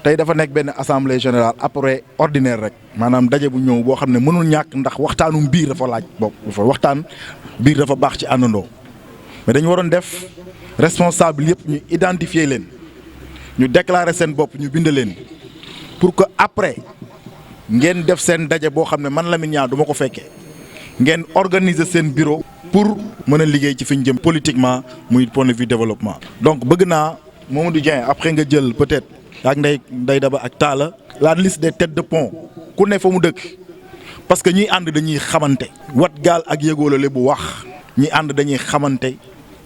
tey dafa nekk benn assemblée générale après ordinaire rek maanaam daje bu ñëw boo xam ne mënul ñàkk ndax waxtaanum biir dafa laaj bopp dafa waxtaan biir dafa baax ci àndandoo mais dañu waroon def responsable yëpp ñu identifier leen ñu déclarer seen bopp ñu bind leen pour que après ngeen def seen daje boo xam ne man Lamine Niang du ma ko fekkee ngeen organiser seen bureau pour mën a liggéey ci fi ñu jëm politiquement muy point de vue développement. donc bëgg naa Mamadou Dieng après nga jël peut-être ak Ndeye Daba ak Talla la liste des têtes de pont ku ne fa mu dëkk parce que ñiy ànd dañuy xamante. wat gaal ak yëgoo la bu wax ñi ànd dañuy xamante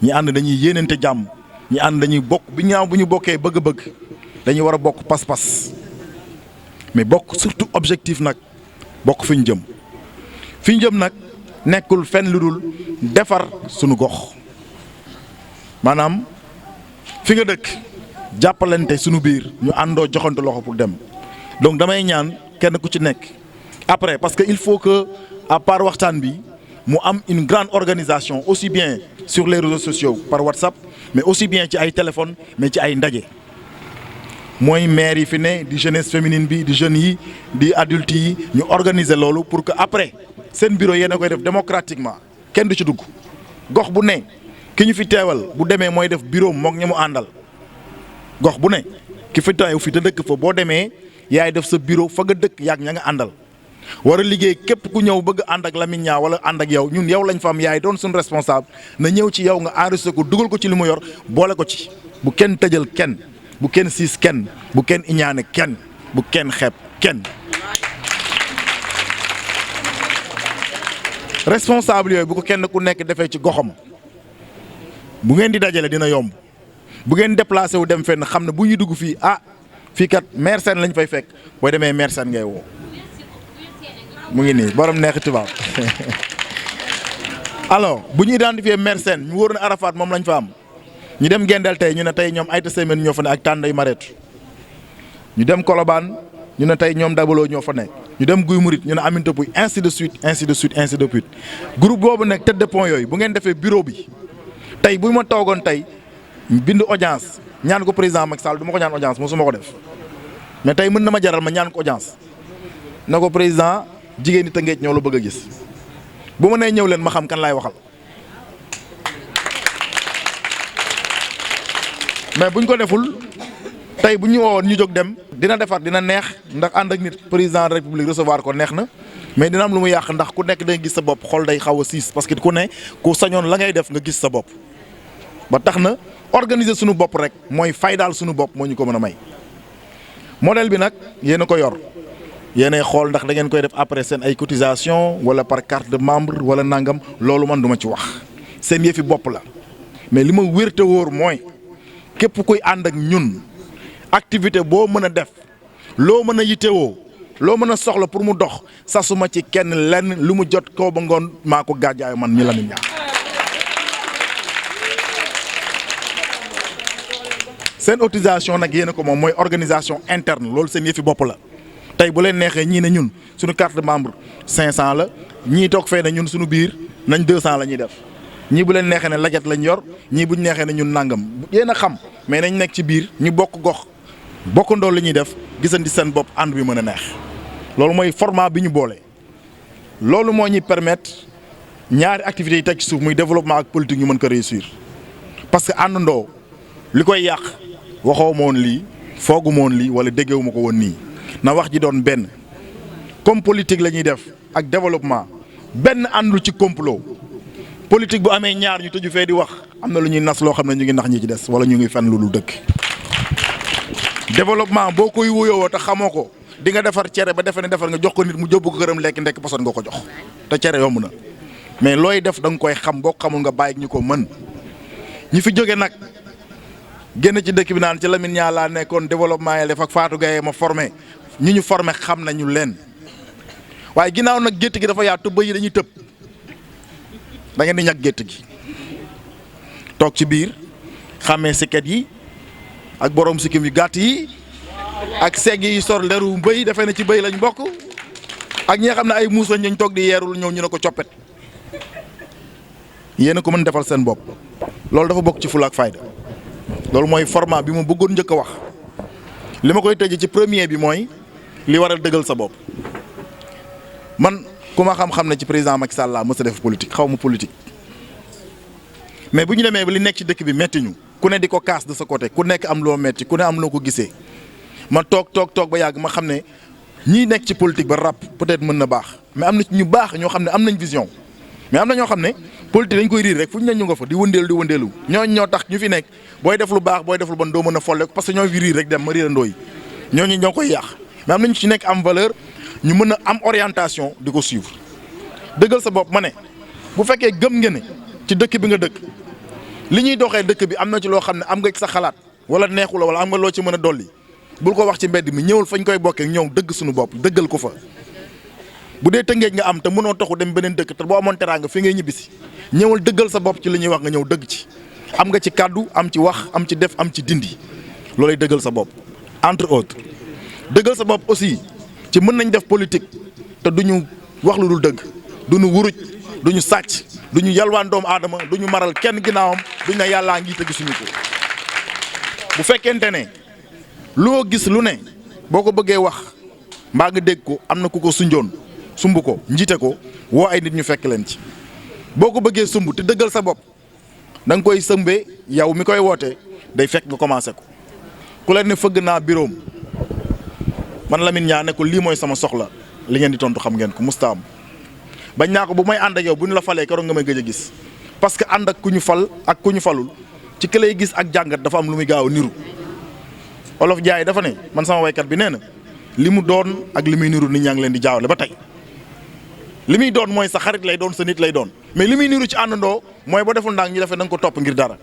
ñi ànd dañuy yéenante jàmm ñi ànd dañuy bokk bi ñaaw bu ñu bokkee bëgg-bëgg dañuy war a bokk pas-pas mais bokk surtout objectif nag bokk fi ñu jëm fi ñu jëm nag nekkul fenn lu dul defar sunu gox maanaam fi nga dëkk jàppalante sunu biir ñu àndoo joxante loxo pour dem donc damay ñaan kenn ku ci nekk après parce que il faut que à part waxtaan bi mu am une grande organisation aussi bien sur les réseaux sociaux par WhatsApp mais aussi bien ci ay téléphone mais ci ay ndaje mooy maire yi fi ne di jeunesse féminine bi di jeunes yi di adultes yi ñu organiser loolu pour que après seen bureau yéen a koy def démocratiquement kenn du ci dugg gox bu ne ki ñu fi teewal bu demee mooy def bureau moog ña mu àndal gox bu ne ki fi teew fi te dëkk fa boo demee yaay def sa bureau fa nga dëkk yaag ña nga àndal war a liggéey képp ku ñëw bëgg ànd ak Lamine Niang wala ànd ak yow ñun yow lañ fa am yaay doon suñu responsable na ñëw ci yow nga enregistré ko dugal ko ci li mu yor boole ko ci bu kenn tëjal kenn bu kenn siis kenn bu kenn iñaane kenn bu kenn xeeb kenn. responsable yooyu bu ko kenn ku nekk defee ci goxam bu ngeen di dajale dina yomb bu ngeen déplacé wu dem fenn xam ne bu ñuy dugg fii fii kat maire Sène lañ fay fekk booy demee maire Sène ngay woo mu ngi nii borom neex tubaab alors bu ñu identifié maire Sène ñu wóor na Arafat moom lañ fa am ñu dem Gendel tey ñu ne tey ñoom Aïta Semaine ñoo fa ne ak Tànday Mareetu ñu dem Colobane ñu ne tey ñoom Dabaloo ñoo fa nekk ñu dem Guy Murit ñu ne Aminata Pouye ainsi de suite ainsi de suite ainsi de suite groupe boobu nekk tête de pont yooyu bu ngeen defee bureau bi tey bu ma toogoon tey bind audience ñaan ko président Macky Sall du ma ko ñaan audience mosuma ko def mais tey mën na ma jaral ma ñaan ko audience na ko président jigéen ñi Tëngéej ñoo la bëgg a gis bu ma nee ñëw leen ma xam kan laay waxal mais buñ ko deful tey bu ñu woowoon ñu jóg dem dina defar dina neex ndax ànd ak nit président de la république recevoir ko neex na mais dina am lu mu yàq ndax ku nekk day gis sa bopp xol day xaw a siis parce que ku ne ku sañoon la ngay def nga gis sa bopp ba tax na organiser suñu bopp rek mooy faydaal suñu bopp moo ñu ko mën a may modèle bi nag yéen a ko yor yéenay xool ndax da ngeen koy def après seen ay cotisation wala par carte de membre wala nangam loolu man duma ci wax seen yëfi bopp la mais li ma wér te wóor mooy képp kuy ànd ak ñun activité boo mën a def loo mën a yitewoo loo mën a soxla pour mu dox sasuma ci kenn lenn lu mu jot kaw ba ngoon maa ko gàjjaayu man mi Lamine Niang seen autorisation nag yéen a ko moom mooy organisation interne loolu seen yëfi bopp la tey bu leen neexee ñii ne ñun suñu carte de membre 500 la ñii toog fee ne ñun suñu biir nañ 200 la ñuy def ñii bu leen neexee ne lajet lañ yor ñii buñ neexee ne ñun nangam yéen a xam mais nañ nekk ci biir ñu bokk gox bokkandoo la ñuy def gisandi seen bopp ànd bi mën a neex loolu mooy format bi ñu boole. loolu moo ñuy permettre ñaari activités yi teg ci suuf muy développement ak politique ñu mën ko réussir parce que àndandoo li koy yàq waxoo ma woon lii foogu ma woon lii wala déggewu ma ko woon nii na wax ji doon benn comme politique la ñuy def ak développement benn àndul ci complot politique bu amee ñaar ñu tëju fee di wax am na lu ñuy nas loo xam ne ñu ngi nax ñi ci des wala ñu ngi fen lu dul dëkk. développement boo koy wuyoo te xamoo ko di nga defar cere ba defe ne defar nga jox ko nit mu jóbbu ko këram lekk ndekk poson nga ko jox te cere yomb na mais looy def da nga koy xam boo xamul nga bàyyi ñu ko mën ñi fi jóge nag. génn ci dëkk bi naan ci Lamine Niang laa nekkoon développement yi def ak Fatou Gaye ma formé ñu formé xam nañu leen waaye ginnaaw nag gétt gi dafa yaatu bëy yi dañuy tëb da ngeen di ñàkk gétt gi toog ci biir xàmmee siket yi ak borom sikkim yu gàtt yi ak segg yi sor leru bëy defee na ci bëy lañ bokk ak ñi nga xam ne ay muus lañ ñu toog di yeerul ñëw ñu ne ko coppet yéen a ko mën defal seen bopp loolu dafa bokk ci fulla ak fayda. loolu mooy format bi ma bëggoon njëkk a wax li ma koy tëjee ci premier bi mooy li waral dëggal sa bopp man ku ma xam-xam ne ci président Macky Sall laa mës a def politique xaw ma politique mais bu ñu demee ba li nekk ci dëkk bi metti ñu ku ne di ko kaas de sa côté ku nekk am loo metti ku ne am loo ko gisee ma toog ba yàgg ma xam ne ñii nekk ci politique ba rap peut-être mën na baax mais am na ci ñu baax ñoo xam ne am nañ vision mais am na ñoo xam ne politique dañ koy riir rek fu ñu ne ñu nga fa di wëndeelu ñooñu ñoo tax ñu fi nekk booy def lu baax booy def lu bon doo mën a folle parce que ñoo fi riir rek dem ma riirandoo yi ñooñu ñoo koy yàq mais am nañu ci nekk am valeur ñu mën a am orientation di ko suivre dëggal sa bopp ma ne bu fekkee gëm nga ne ci dëkk bi nga dëkk li ñuy doxee dëkk bi am na ci loo xam ne am nga ci sa xalaat wala neexu la wala am nga loo ci mën a dolli bul ko wax ci mbedd mi ñëwul fañ koy bokkee ñëw dëgg suñu bopp dëggal ko fa bu dee tëngeej nga am te mënoo taxu dem beneen dëkk te boo amoon teraanga fi ngay ñibbisi ñëwal dëggal sa bopp ci li ñuy wax nga ñëw dëgg ci am nga ci kàddu am ci wax am ci def am ci dindi loolay dëggal sa bopp entre autres dëggal sa bopp aussi ci mën nañ def politique te duñu wax lu dul dëgg duñu wuruj duñu sàcc duñu yalwaan doomu aadama duñu maral kenn ginnaawam duñu ne yàllaa ngi te gisuñu ko bu fekkente ne loo gis lu ne boo ko bëggee wax mbaa nga dégg ko am na ku ko sunjoon sumb ko njiite ko woo ay nit ñu fekk leen ci boo ko bëggee sumb te dëggal sa bopp da nga koy sëmbee yow mi koy woote day fekk nga commencé ko ku leen ne fëgg naa biroom man Lamine Niang ne ko lii mooy sama soxla li ngeen di tontu xam ngeen ko mustaam bañ naa ko bu may ànd ak yow bu ñu la falee keroog nga may gëj a gis parce que ànd ak ku ñu fal ak ku ñu falul ci ki lay gis ak jàngat dafa am lu muy gaaw a niru Olof Jaay dafa ne man sama waykat bi nee na li mu doon ak li muy niru nit ñaa ngi leen di jaawale ba tey li muy doon mooy sa xarit lay doon sa nit lay doon mais li muy niru ci àndandoo mooy boo deful ndànk ñu defee da nga ko topp ngir dara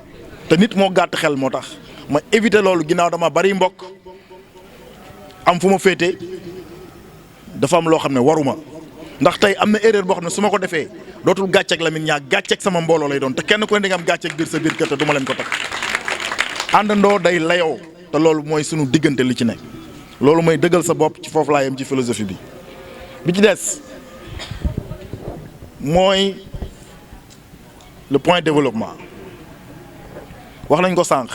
te nit moo gàtt xel moo tax ma éviter loolu ginnaaw dama bari mbokk am fu ma féete dafa am loo xam ne waruma ndax tey am na erreur boo xam ne su ma ko defee dootul gàcceeg Lamine Niang gàcceeg sama mbooloo lay doon te kenn ku ne di nga am gàcceeg biir sa biir kër te du ma leen ko teg àndandoo day layoo te loolu mooy sunu diggante li ci nekk loolu mooy dëggal sa bopp ci foofu laa yem ci philosophie bi ci des mooy le point développement wax nañ ko sànq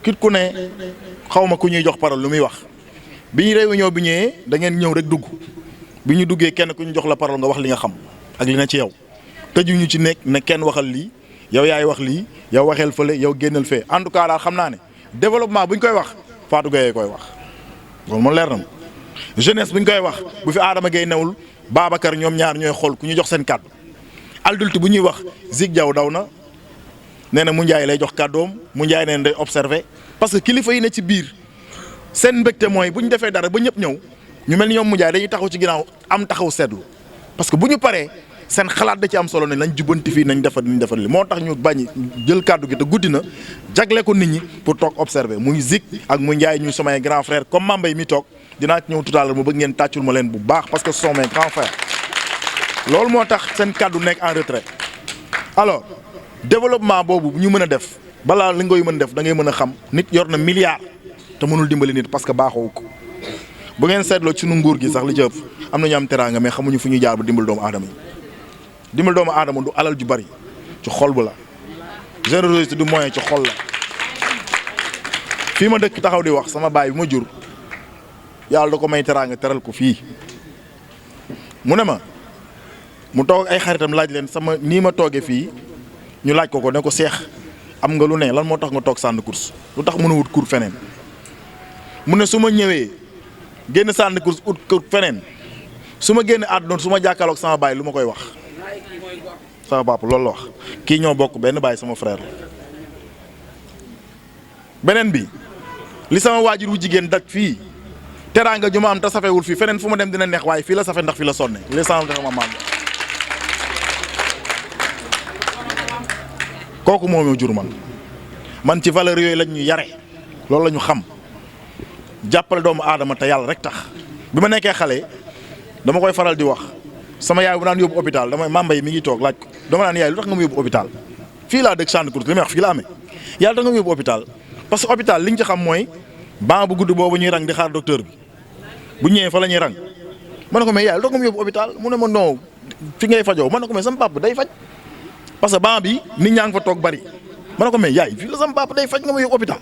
kit ku ne xawma ku ñuy jox parole lu muy wax bi ñu réunion bi ñëwee da ngeen ñëw rek dugg bi ñu duggee kenn ku ñu jox la parole nga wax li nga xam ak li na ci yow tëjuñu ci nekk ne kenn waxal lii yow yaay wax lii yow waxeel fële yow génnal fee en tout cas daal xam naa ne développement bu ñu koy wax Fatou Gueye koy wax loolu moom leer na jeunesse bu ñu koy wax bu fi Adama Gueye newul Babacar ñoom ñaar ñooy xool ku ñu jox seen kàddu adulte bu ñuy wax Zig Diaw daw na nee na mu Ndiaye lay jox kàddoom mu Ndiaye nee na day observé parce que kilifa yi ne ci biir seen mbégte mooy bu ñu defee dara ba ñëpp ñëw ñu mel ni ñoom mu Ndiaye dañuy taxaw ci ginnaaw am taxaw seetlu parce que bu ñu paree seen xalaat da ci am solo ne nañ jubbanti fii nañ defar li moo tax ñu bañ jël kàddu gi te guddi na jagle ko nit ñi pour toog observer muy Zik ak mu Ndiaye ñu samay grand frère comme Mambay mi toog dinaa ci ñëw tout à l'heure mu bëgg ngeen tàccul ma leen bu baax parce que ce sont mes grands frères loolu moo tax seen kàddu nekk en retrait alors développement boobu ñu mën a def balaa li ngay mën a def da ngay mën a xam nit yor na milliard te mënul dimbali nit parce que baaxoo ko bu ngeen seetloo ci sunu nguur gi sax li ci ëpp am na ñu am teraanga mais xamuñu fu ñuy jaar ba dimbal doomu aadama yi dimbal doomu aadama du alal ju bari ci xol bu la générosité du moyen ci xol la fii ma dëkk taxaw di wax sama baay bi ma jur yàlla da ko may teraanga teral ko fii mu ne ma mu toog ay xaritam laaj leen sama nii ma toogee fii ñu laaj ko ne ko seex am nga lu ne lan moo tax nga toog sànni course lu tax mën a wut cour feneen mu ne su ma ñëwee génn sànni course ut cour feneen su ma génn àdduna su ma jàkkaarloog sama baay lu ma koy wax sama papa loolu la wax kii ñoo bokk benn baay sama frère beneen bi li sama waajur wu jigéen daj fii teraanga ju ma am te safewul fii feneen fu ma dem dina neex waaye fii la safe ndax fii la sonne les sama maam kooku moo jur man ci valeur yooyu lañ ñu yare loolu la ñu xam jàppale doomu aadama te yàlla rek tax bi ma nekkee xale dama koy faral di wax sama yaay bu naan yóbbu hôpital damay Mambay mi ngi toog laaj ko dama naan yaay lu tax nga mu yóbbu hôpital fii laa dëkk Sànni Courte li may wax fii la amee yàlla tax nga mu yóbbu hôpital parce que hôpital li ñu ci xam mooy ban bu gudd boobu ñuy rang di xaar docteur bi bu ñëwee fa la ñuy rang ma ne ko mais yaay lu tax nga mu yóbbu hôpital mu ne ma non fi ngay fajoo ma ne ko mais sama papa day faj parce que ban bi nit ñaa ngi fa toog bari ma ne ko mais yaay fii la sama papa day faj nga ma yóbbu hôpital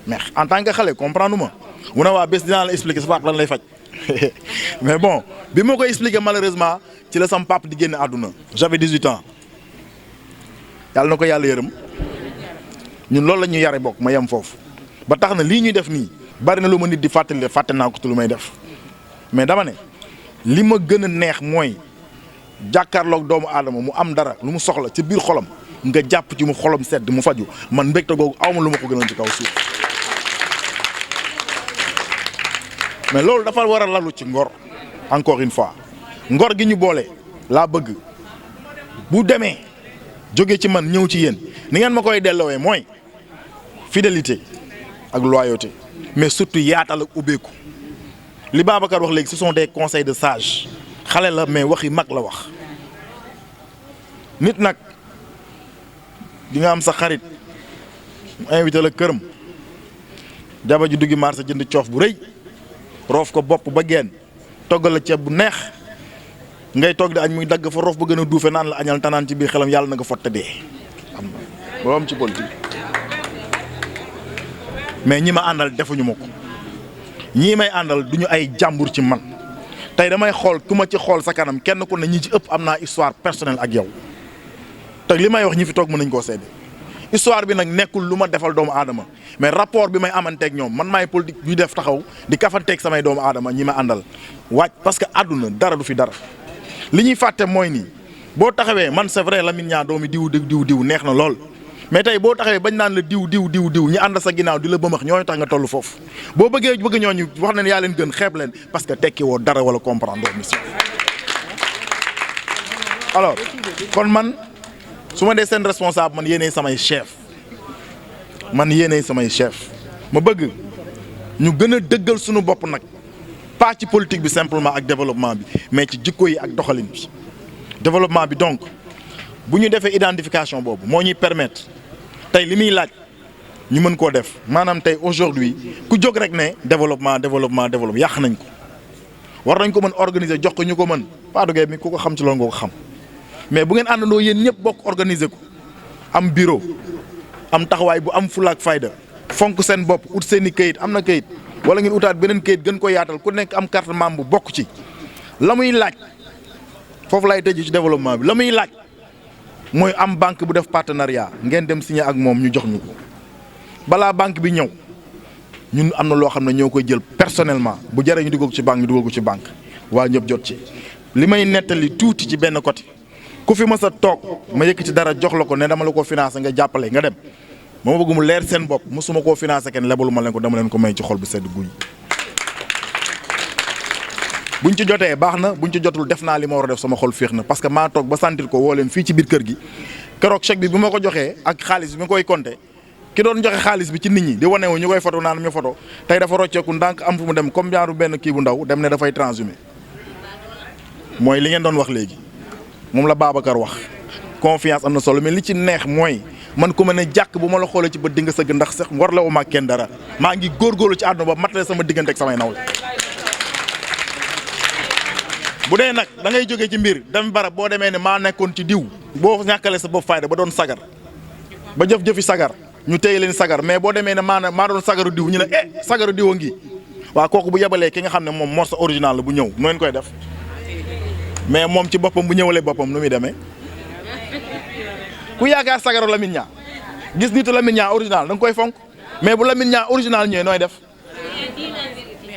mais en tant que xale comprendre ma mu ne waa bés dinaa la expliquer sa papa lan lay faj mais bon bi ma koy expliquer malheureusement ci la sam papa di génn àdduna. j'avais 18 ans yàlla na ko yàlla yërëm ñun loolu la ñuy yare bokk ma yem foofu ba tax na lii ñuy def nii bari na lu ma nit di fàttali fàtte naa ko te lu may def mais dama ne li ma gën a neex mooy jàkkaarloog doomu aadama mu am dara lu mu soxla ci biir xolam nga jàpp ci mu xolam sedd mu faju man mbégte googu awma lu ma ko gënoon ci kaw suuf mais loolu dafa war a lalu ci ngor encore une fois ngor gi ñu boole laa bëgg bu demee jóge ci man ñëw ci yéen ni ngeen ma koy delloowee mooy fidélité ak loyauté mais surtout yaatal ak ubbeeku li Babacar wax léegi ce sont des conseils de sages xale la mais waxi mag la wax nit nag di nga am sa xarit invité la këram jaba ji duggi marché jënd coof bu rëy roof ko bopp ba geen toggal la ceeb bu neex ngay toog di añ muy dagg fa roof ba gën a duufe naan la añal tanaan ci biir xelam yàlla na nga fotte dee am na boo am ci politique mais ñi ma àndal defuñu ma ko ñii may àndal duñu ay jàmbur ci man tey damay xool ku ma ci xool sa kanam kenn ku ne ñi ci ëpp am naa histoire personnelle ak yow te li may wax ñi fi toog mën nañ koo seede histoire bi nag nekkul lu ma defal doomu aadama mais rapport bi may amanteeg ñoom man maay politique yu def taxaw di kafanteeg samay doomu aadama ñi ma àndal waaj parce que àdduna dara du fi dara li ñuy fàtte mooy nii boo taxawee man c'est vrai Lamine Niang doomi diw neex na lool mais tey boo taxawee bañ naan la diw ñi ànd sa ginnaaw di la bëmax ñooñu tax nga toll foofu boo bëgg ñooñu wax na ne yaa leen gën xeeb leen parce que tekki woo dara wala comprendre mission alors kon man su ma dee seen responsable man yéenay samay chef ma bëgg ñu gën a dëggal suñu bopp nag pas ci politique bi simplement ak développement bi mais ci jikko yi ak doxalin bi développement bi donc bu ñu defee identification boobu moo ñuy permettre tey li muy laaj ñu mën koo def maanaam tey aujourd'hui ku jóg rek ne développement yàq nañ ko war nañ ko mën organiser jox ko ñu ko mën Fadou Gueye mi ku ko xam ci loolu nga ko xam mais bu ngeen àndandoo yéen ñëpp bokk organiser ko am bureau am taxawaay bu am fulla ak fayda fonk seen bopp ut seen i këyit am na këyit wala ngeen utaat beneen këyit gën ko yaatal ku nekk am carte membre bu bokk ci la muy laaj foofu lay tëj ci développement bi la muy laaj mooy am banque bu def partenariat ngeen dem signer ak moom ñu jox ñu ko balaa banque bi ñëw ñun am na loo xam ne ñoo koy jël personnellement bu jaree ñu dugal ko ci banque ñu dugal ko ci banque waa ñëpp jot ci li may nettali tuuti ci benn côté ku fi mës a toog ma yëkkati dara jox la ko ne dama la ko financé nga jàppale nga dem ma bëgg mu leer seen bopp mosuma koo financé kenn lebalu ma leen ko dama leen ko may ci xol bu sedd guy buñ ci jotee baax na buñ ci jotul def naa li ma war a def sama xol féex na parce que maa toog ba sentir ko woo leen fii ci biir kër gi keroog chèque bi ma ko joxee ak xaalis bi ma koy compter ki doon joxe xaalis bi ci nit ñi di wane wu ñu koy photo naan ñu photo tey dafa rocceeku ndànk am fu mu dem comme genre benn kii bu ndaw dem ne dafay transhumé mooy li ngeen doon wax léegi moom la Babacar wax confiance am na solo mais li ci neex mooy man ku ma ne jàkk bu ma la xoolee ci bët di nga sëgg ndax sax war la wu ma kenn dara maa ngi góorgóorlu ci àdduna ba matale sama diggante ak samay nawle bu dee nag da ngay jógee ci mbir dem barab boo demee ne maa nekkoon ci diw boo ñàkkale sa bopp fayda ba doon sagar ba jëf-jëfi sagar ñu téye leen sagar mais boo demee ne maa doon sagaru diw ñu ne sagaru diw a ngi waa kooku bu yebalee ki nga xam ne moom morceau original la bu ñëw nu ngeen koy def mais moom ci boppam bu ñëwalee boppam nu muy demee ku yaakaar sagaru Lamine Niang gis nitu Lamine Niang original da nga koy fonk mais bu Lamine Niang original ñëwee nooy def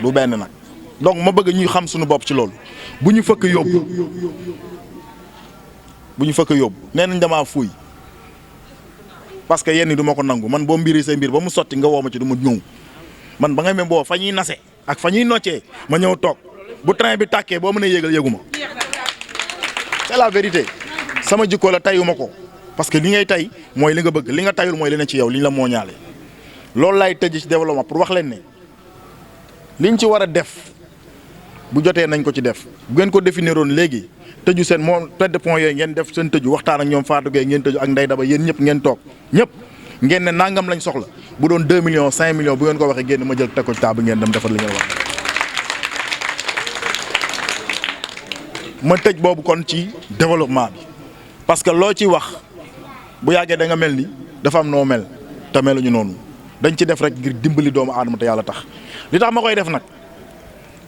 du benn nag donc ma bëgg ñuy xam suñu bopp ci loolu bu ñu fëkk yóbbu nee nañ damaa fuuy parce que yenn du ma ko nangu man boo mbiri say mbir ba mu sotti nga woo ma ci du ma ñëw man ba nga même boo fa ñuy nase ak fa ñuy noccee ma ñëw toog bu train bi tàkkee boo mën a yéegal yéegu ma c'est la vérité sama jikko la tayuma ko parce que li ngay tay mooy li nga bëgg li nga tayul mooy li ne ci yow li ñu la moo ñaale loolu laay tëj ci développement pour wax leen ne liñ ci war a def bu jotee nañ ko ci def bu ngeen ko définiroon léegi tëju seen moom tête de point yooyu ngeen def seen tëju waxtaan ak ñoom Fatou Gueye ngeen tëju ak Ndeye Daba yéen ñëpp ngeen toog ñëpp ngeen ne nangam lañ soxla bu doon 2 millions 5 millions bu ngeen ko waxee génn ma jël teg ko ci table ngeen dem defar li ngeen wax. ma tëj boobu kon ci développement bi parce que loo ci wax bu yàggee da nga mel ni dafa am noo mel te meluñu noonu dañ ci def rek ngir dimbali doomu aadama te yàlla tax li tax ma koy def nag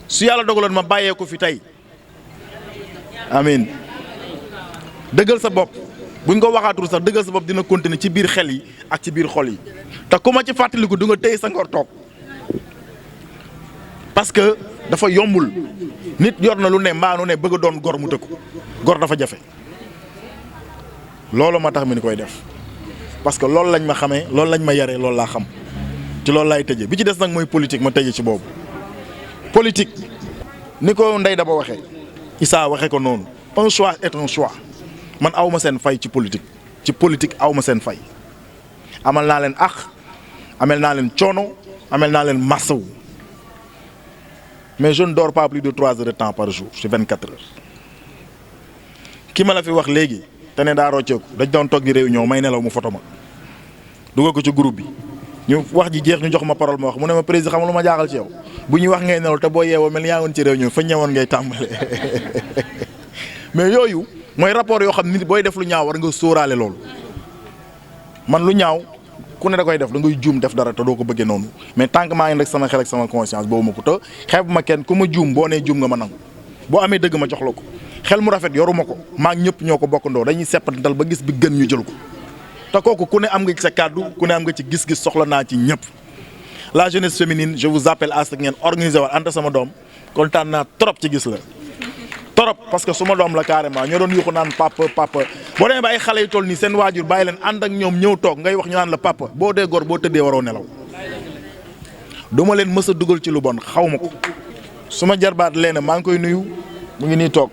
su yàlla dogaloon ma bàyyee ko fi tey amiin dëggal sa bopp buñ ko waxaatul sax dëggal sa bopp dina continuer ci biir xel yi ak ci biir xol yi te ku ma ci fàttaliku du nga téye sa ngor toog parce que dafa yombul nit yor na lu ne mbaanu ne bëgg a doon gor mu tëkku gor dafa jafe loolu ma tax mi ni koy def parce que loolu lañ ma xamee loolu lañ ma yaree loolu laa xam ci loolu laay tëjee bi ci des nag mooy politique ma tëjee ci boobu politique ni ko Ndeye Daba waxee Issa waxee ko noonu un choix est un choix man aw ma seen fay ci politique aw ma seen fay amal naa leen ax amel naa leen coono amel naa leen massawu mais je ne dors pas plus de 3 heures de temps par jour sur 24 heures ki ma la fi wax léegi te ne daa rocceeku dañ doon toog di réunion may nelaw mu foto ma dugal ko ci groupe bi ñu wax ji jeex ñu jox ma parole ma wax mu ne ma président xam lu ma jaaxal ci yow bu ñuy wax ngay nelaw te boo yeewoo mel ni yaa woon ci réunion fa ñëwoon ngay tàmbale mais yooyu mooy rapport yoo xam nit booy def lu ñaaw war nga sóoraale loolu man lu ñaaw ku ne da koy def da ngay juum def dara te doo ko bëggee noonu mais tant que maa ngi rek sama xel ak sama conscience boobu ma ko te xeeb ma kenn ku ma juum boo nee juum nga ma nangu boo amee dëgg ma jox la ko xel mu rafet yoruma ko maa ngi ñëpp ñoo ko bokkandoo dañuy seppatal ba gis bi gën ñu jël ko te kooku ku ne am nga ci sa kàddu ku ne am nga ci gis-gis soxla naa ci ñëpp la jeunesse féminine je vous appelle à ce que ngeen organiser waat Anta sama doom kontaan naa trop ci gis la trop parce que suma doom la carrément ñoo doon yuuxu naan papa boo demee ba ay xale yu toll nii seen waajur bàyyi leen ànd ak ñoom ñëw toog ngay wax ñu naan la papa boo dee góor boo tëddee waroo nelaw duma leen mës a dugal ci lu bon xaw ma ko suma jarbaat leen maa ngi koy nuyu mu ngi nii toog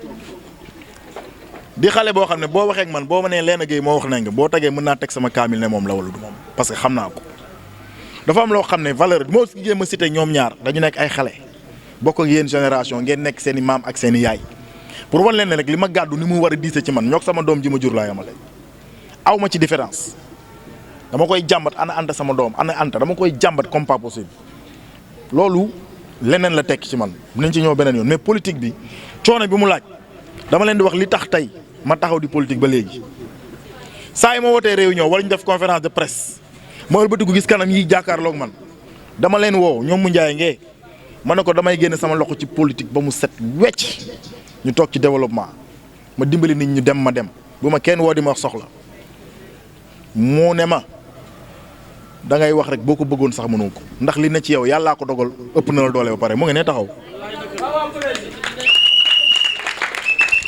di xale boo xam ne boo waxee ak man boo ma nee Léna Gueye moo wax nañ nga boo tegee mën naa teg sama kaamil ne moom la wala du moom parce que xam naa ko dafa am loo xam ne valeur moo gée ma cité ñoom ñaar dañu nekk ay xale bokk ak yéen génération ngeen nekk seen i maam ak seen i yaay pour wan leen ne rek li ma gàddu ni mu war a diise ci man ñoog sama doom ji ma jur laa yamale aw ma ci différence dama koy jàmbat ana Anta sama doom ana Anta dama koy jàmbat comme pas possible loolu leneen la tekk ci man nañ ci ñëw beneen yoon mais politique bi coono bi mu laaj dama leen di wax li tax tey ma taxaw di politique ba léegi saa yi ma wootee réunion wala ñu def conférence de presse ma ëlbatiku gis kanam yi jàkkaarloog man dama leen woo ñoom mu njaay ngee ma ne ko damay génne sama loxo ci politique ba mu set wecc ñu toog ci développement ma dimbali nit ñu dem ma dem bu ma kenn woo di ma wax soxla moo ne ma da ngay wax rek boo ko bëggoon sax mënoo ko ndax li ne ci yow yàllaa ko dogal ëpp na la doole ba pare mu ngi ne taxaw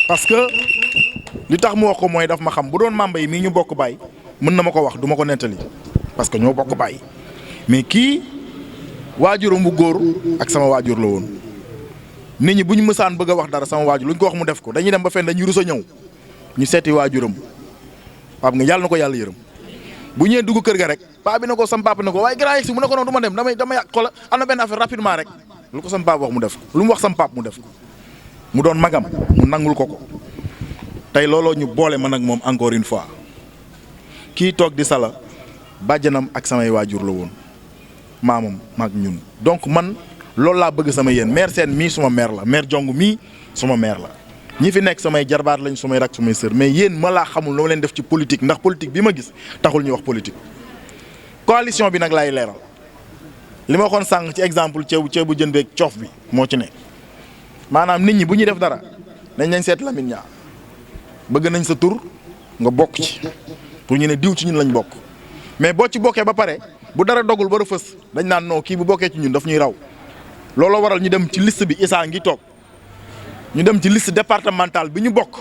parce que li tax mu wax ko mooy daf ma xam bu doon Mamba yi mii ñu bokk baay mën na ma ko wax du ma ko nettali parce que ñoo bokk baay mais kii waajuram bu góor ak sama waajur la woon nit ñi bu ñu mësaan bëgg a wax dara sama waajur lu ñu ko wax mu def ko dañuy dem ba fenn dañuy rus a ñëw ñu seeti waajuram pap nga yàlla na ko yàlla yërëm bu ñëwee dugg kër ga rek paa bi na ko sam papa na ko waaye grand yegg si mu ne ko noonu du ma dem damay xoola am na benn affaire rapidement rek lu ko sam papa wax mu def ko lu mu wax sam papa mu def ko mu doon magam mu nangul ko tey looloo ñu boole man ak moom encore une fois kii toog di sala bàjjanam ak samay waajur la woon maamam maag ñun donc man loolu laa bëgg sama yéen mère Sène mii suma mère la mère Jong mii suma mère la ñi fi nekk samay jarbaat lañ sumay rak sumay sœur mais yéen ma laa xamul noo leen def ci politique ndax politique bi ma gis taxul ñuy wax politique coalition bi nag laay leeral li ma waxoon sànq ci exemple ceebu jën beeg coof bi moo ci ne maanaam nit ñi bu ñuy def dara nañ seet Lamine Niang bëgg nañ sa tur nga bokk ci pour ñu ne diw ci ñun lañ bokk mais boo ci bokkee ba pare bu dara dogul ba fës dañ naan non kii bu bokkee ci ñun daf ñuy raw looloo waral ñu dem ci liste bi Issa ngi toog ñu dem ci liste départementale bi ñu bokk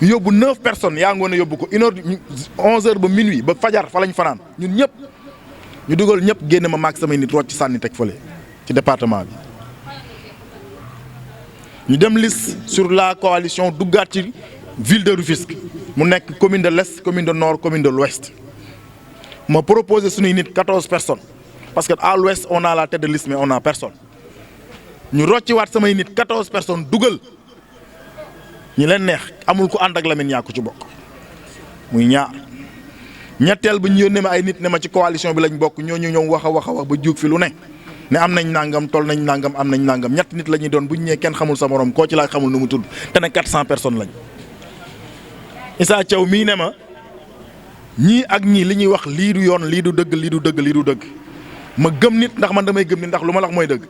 ñu yóbbu 9 personnes yaa ngoon a yóbbu ko 11h ba minuit ba fajar fa lañ fanaan ñun ñëpp ñu dugal ñëpp génn ma maag samay nit rocc ci sànni teg fële ci département bi. ñu dem liste sur la coalition duggaat ci ville de Rufisque mu nekk commune de l'Est commune de Nord commune de l'Ouest ma proposé suñuy nit 14 personnes parce que à l'Ouest on a la tête de liste mais on a personne ñu rocciwaat samay nit 14 personnes dugal ñi leen neex amul ku ànd ak Lamine Niang ku ci bokk muy ñaar ñetteel ba ñu yónnee ma ay nit ne ma ci coalition bi lañ bokk ñooñu ñoom wax a wax ba juug fi lu ne am nañ nangam toll nañ nangam am nañ nangam ñett nit la ñuy doon bu ñu ñëwee kenn xamul sa morom koo ci laaj xamul nu mu tudd te ne 400 personnes lañ. Issa Thiaw mii ne ma ñii ak ñii li ñuy wax lii du yoon lii du dëgg lii du dëgg lii du dëgg ma gëm nit ndax man damay gëm nit ndax lu ma la wax mooy dëgg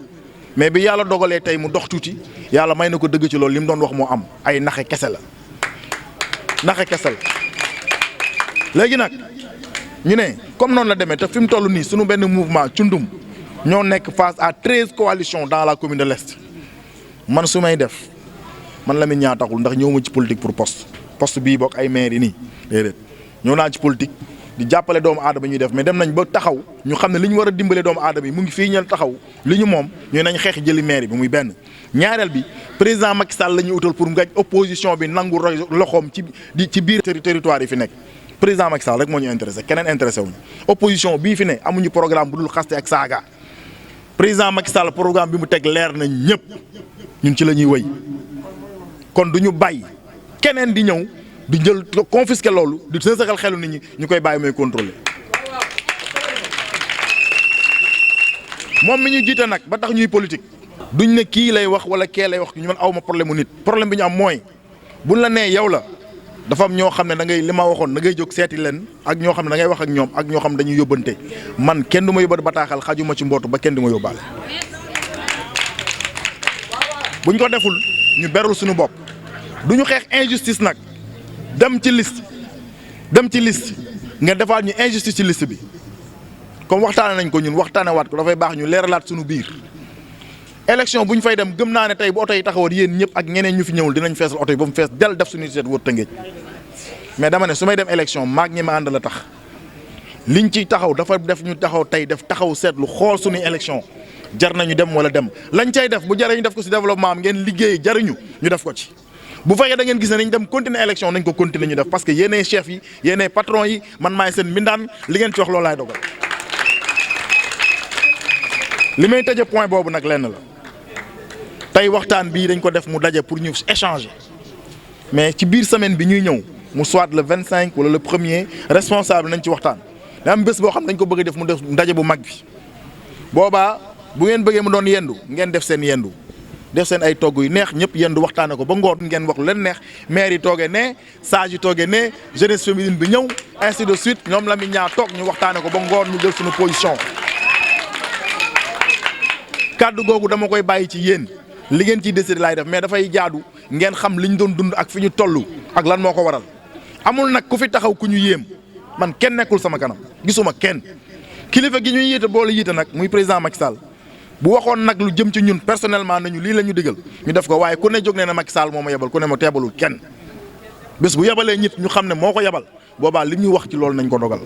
mais bi yàlla dogalee tey mu dox tuuti yàlla may na ko dëgg ci loolu li mu doon wax moo am ay naxe kese la naxe kese la. léegi nag ñu ne comme noonu la demee te fi mu toll nii suñu benn mouvement cundum ñoo nekk face à 13 coalitions dans la commune de l'Est man su may def man Lamine Niang taxul ndax ñëw ma ci politique pour poste bii bokk ay maire yi nii déedéet ñëw naa ci politique di jàppale doomu aadama ñuy def mais dem nañ ba taxaw ñu xam ne li ñu war a dimbale doomu aadama yi mu ngi fii ñal taxaw li ñu moom ñu nañ xeex jëli maire bi muy benn. ñaareel bi président Macky Sall la ñuy utal pour nga opposition bi nangu loxoom ci biir territoire yi fi nekk président Macky Sall rek moo ñu intéressé keneen intéressé wuñu opposition bii fi ne amuñu programme bu dul xaste ak saaga président Macky Sall programme bi mu teg leer nañ ñëpp ñun ci la ñuy wëy kon du ñu bàyyi keneen di ñëw di jël confisquer loolu di sësaxal xelu nit ñi ñu koy bàyyi mooy contrôler moom mi ñu jiite nag ba tax ñuy politique duñ ne kii lay wax wala kee lay wax ñu man aw ma problème mu nit problème bi ñu am mooy buñ la nee yow la dafa am ñoo xam ne da ngay li ma waxoon da ngay jóg seeti leen ak ñoo xam ne da ngay wax ak ñoom ak ñoo xam ne dañuy yóbbante man kenn du ma yóbbante bataaxal xajuma ci mbootu ba kenn du ma yóbbaale buñ ko deful ñu berul suñu bopp duñu xeex injustice nag dem ci liste nga defaat ñu injustice ci liste bi comme waxtaane nañ ko ñun waxtaane waat ko dafay baax ñu leeralaat suñu biir élection bu ñu fay dem gëm naa ne tey bu oto yi taxawoon yéen ñëpp ak ñeneen ñu fi ñëwul dinañ feesal oto yi ba mu fees del def suñu seet wër Tëngéej mais dama ne su may dem élection maag ñi ma ànd la tax liñ ci taxaw dafa def ñu taxaw tey def taxaw seetlu xool suñuy élection jar nañu dem wala dem lañ cay def bu jaree ñu def ko ci développement am ngeen liggéey jariñu ñu def ko ci bu fekkee da ngeen gis ne nañ dem continuer élection nañ ko continuer ñu def parce que yéenay chef yi yéenay patron yi man maay seen mbindaan li ngeen ci wax loolu laay dogal li may tëje point boobu nag lenn la tey waxtaan bii dañ ko def mu daje pour ñu échanger mais ci biir semaine bi ñuy ñëw mu soit le 25 wala le 1er responsable nañ ci waxtaan da am bés boo xam dañ ko bëgg a def mu def ndaje bu mag bi boobaa bu ngeen bëggee mu doon yendu ngeen def seen yendu def seen ay togg yu neex ñëpp yendu waxtaane ko ba ngoon ngeen wax lu leen neex maire yi toogee ne sage yi toogee ne jeunesse féminine bi ñëw ainsi de suite ñoom Lamine Niang toog ñu waxtaane ko ba ngoon ñu jël suñu position kàddu googu dama koy bàyyi ci yéen li ngeen ciy décider laay def mais dafay jaadu ngeen xam li ñu doon dund ak fi ñu toll ak lan moo ko waral amul nag ku fi taxaw ku ñu yéem man kenn nekkul sama kanam gisuma kenn kilifa gi ñuy yéete boole yéete nag muy président Macky Sall bu waxoon nag lu jëm ci ñun personnellement nañu lii la ñu digal ñu def ko waaye ku ne jóg nee na Macky Sall moo ma yebal ku ne ma teebalul kenn bés bu yebalee nit ñu xam ne moo ko yebal boobaa li ñu wax ci loolu nañ ko dogal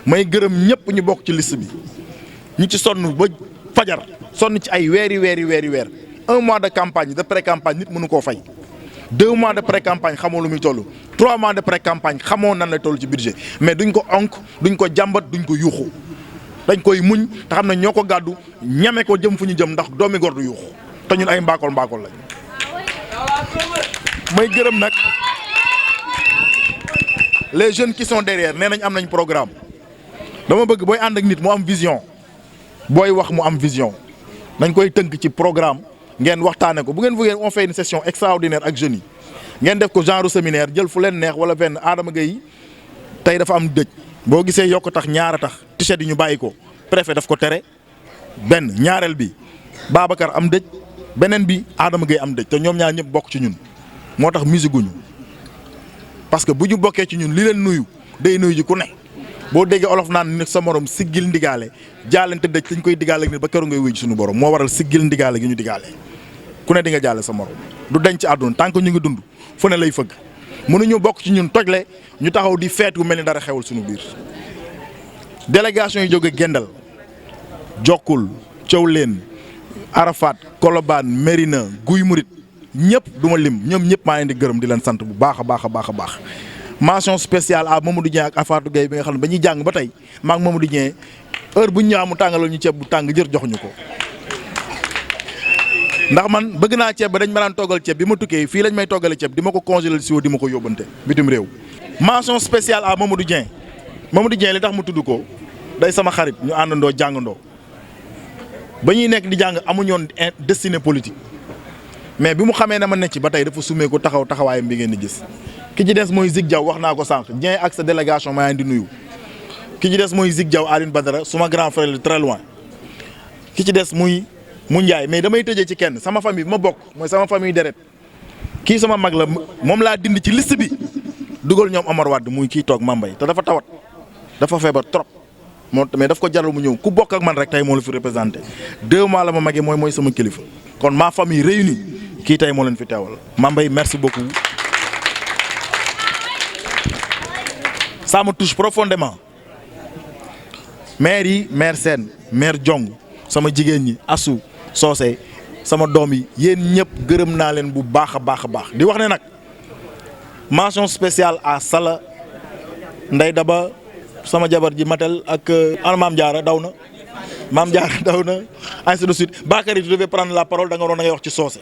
may gërëm ñëpp ñu bokk ci liste bi ñu ci sonn ba fajar sonn ci ay weer 1 mois de campagne de pré-campagne nit mënu koo fay 2 mois de pré-campagne xamoo lu muy toll 3 mois de pré-campagne xamoo nan la toll ci budget mais duñ ko onk duñ ko jàmbat duñ ko yuuxu dañ koy muñ te xam ne ñoo ko gàddu ñame ko jëm fu ñu jëm ndax doomi gor du yuuxu te ñun ay mbaakol lañ may gërëm nag les jeunes qui sont derrière nee nañ am nañ programme dama bëgg booy ànd ak nit mu am vision booy wax mu am vision nañ koy tënk ci programme ngeen waxtaane ko bu ngeen bëggee on fait une session extraordinaire ak jeunes yi ngeen def ko genre séminaire jël fu leen neex wala benn Adama Gueye tey dafa am dëj boo gisee yokk tax ñaara tax t-shirt yi ñu bàyyi ko préfet daf ko tere benn ñaareel bi Babacar am dëj beneen bi Adama Gueye am dëj te ñoom ñaar ñëpp bokk ci ñun moo tax musique guñu parce que bu ñu bokkee ci ñun li leen nuyu day nuyu ji ku ne boo déggee olof naan nit sa morom siggil ndigaale jaalante dëj dañ koy digaale ak nit ba keroog ngay wuy ci suñu borom moo waral siggil ndigaale gi ñu digaale ku ne di nga jaale sa morom du denc ci àdduna tant que ñu ngi dund fu ne lay fëgg mënuñu bokk ci ñun tojle ñu taxaw di feetu mel ni dara xewul suñu biir délégation yi jóge Gendal Jokkul Thiawlène Arafat Colobane Mérina Guy Murit ñëpp du ma lim ñoom ñëpp maa leen di gërëm di leen sant bu baax a baax a baax a baax mention spéciale à Mamadou Dieng ak Afatou Gueye bi nga xam ne ba ñuy jàng ba tey maa ngi Mamadou Dieng heure bu ñu ñëwaat mu tàngaloo ñu ceeb bu tàng jër joxuñu ko ndax man bëgg naa ceeb ba dañ ma daan toggal ceeb bi ma tukkee fii lañ may toggale ceeb di ma ko congelé si di ma ko yóbbante bitim réew. mention spéciale à Mamadou Dieng li tax mu tudd ko day sama xarit ñu àndandoo jàngandoo ba ñuy nekk di jàng amuñu woon destinée politique mais bi mu xamee ne ma ne ci ba tey dafa sumee ko taxawaayam bi ngeen di gis. ki ci des mooy Zig Diaw wax naa ko sànq Dieng ak sa délégation maa ngi di nuyu ki ci des mooy Zig Diaw Aline Badara suma grand frère très loin ki ci des muy mu Ndiaye mais damay tëjee ci kenn sama famille bi ma bokk mooy sama famille deret kii sama mag la moom laa dind ci liste bi dugal ñoom Omar Wade muy kii toog Mambay te dafa tawat dafa feebar trop moo mais daf ko jaral mu ñëw ku bokk ak man rek tey moo la fi représenté 2 mois la ma magee mooy sama kilifa kon ma famille réunie kii tey moo leen fi teewal Mambay merci beaucoup. Ça me touche profondément maire yi maire Sène maire Jong sama jigéen ñi Assou Socé sama doom yi yéen ñëpp gërëm naa leen bu baax a baax a baax di wax ne nag mention spéciale à Sala Ndey Daba sama jabar ji Matel ak ana Maam Diarra daw na Maam Diarra daw na ainsi de suite Bakary tu devais prendre la parole da nga waroon da ngay wax ci Socé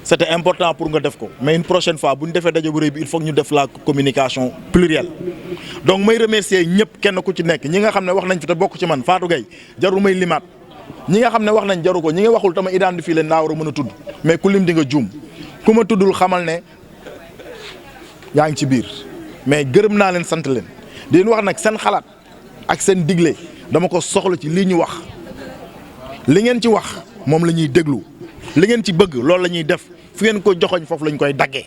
c'était important pour nga def ko mais une prochaine fois bu ñu defee daje bu rëy bi il faut que ñu def la communication plurielle donc may remercier ñëpp kenn ku ci nekk ñi nga xam ne wax nañ fi te bokk ci man Fatou Gueye jarul may limaat ñi nga xam ne wax nañ jaru ko ñi nga waxul tama identifier leen laa war a mën a tudd mais ku lim di nga juum ku ma tuddul xamal ne yaa ngi ci biir mais gërëm naa leen sant leen di leen wax nag seen xalaat ak seen digle dama ko soxla ci lii ñu wax li ngeen ci wax moom la ñuy déglu li ngeen ci bëgg loolu la ñuy def fu ngeen ko joxoñ foofu lañ koy daggee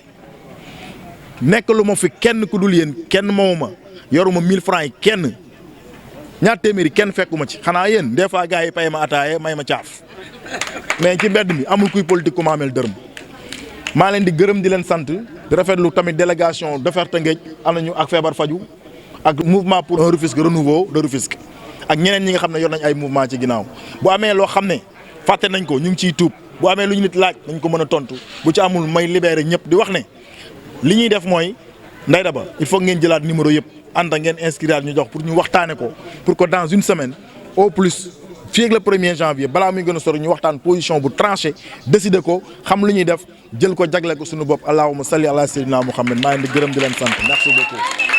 nekk lu ma fi kenn ku dul yéen kenn moomuma yoruma 1000 francs yi kenn ñaar téeméeri kenn fekkuma ci xanaa yéen des fois gars yi pay ma ataaye may ma caaf mais ci mbedd mi amul kuy politique ku ma amel dërëm maa leen di gërëm di leen sant di rafetlu tamit délégation Defar Tëngéej am nañu ak feebar faju ak mouvement pour un Rufisque renouveau de Rufisque ak ñeneen ñi nga xam ne yor nañ ay mouvement ci ginnaaw bu amee loo xam ne fàtte nañ ko ñu ngi ciy tuub bu amee lu ñu nit laaj nañ ko mën a tontu bu ci amul may libéré ñëpp di wax ne li ñuy def mooy Ndey Daba il faut ngeen jëlaat numéro yëpp ànd ak ngeen inscrire ñu jox pour ñu waxtaane ko pour que dans une semaine au plus fii ak le 1er janvier balaa muy gën a sori ñu waxtaan position bu tranché décider ko xam lu ñuy def jël ko jagle ko suñu bopp allahumma salli ala sayyidina Muhammad maa ngi di gërëm di leen sant merci beaucoup.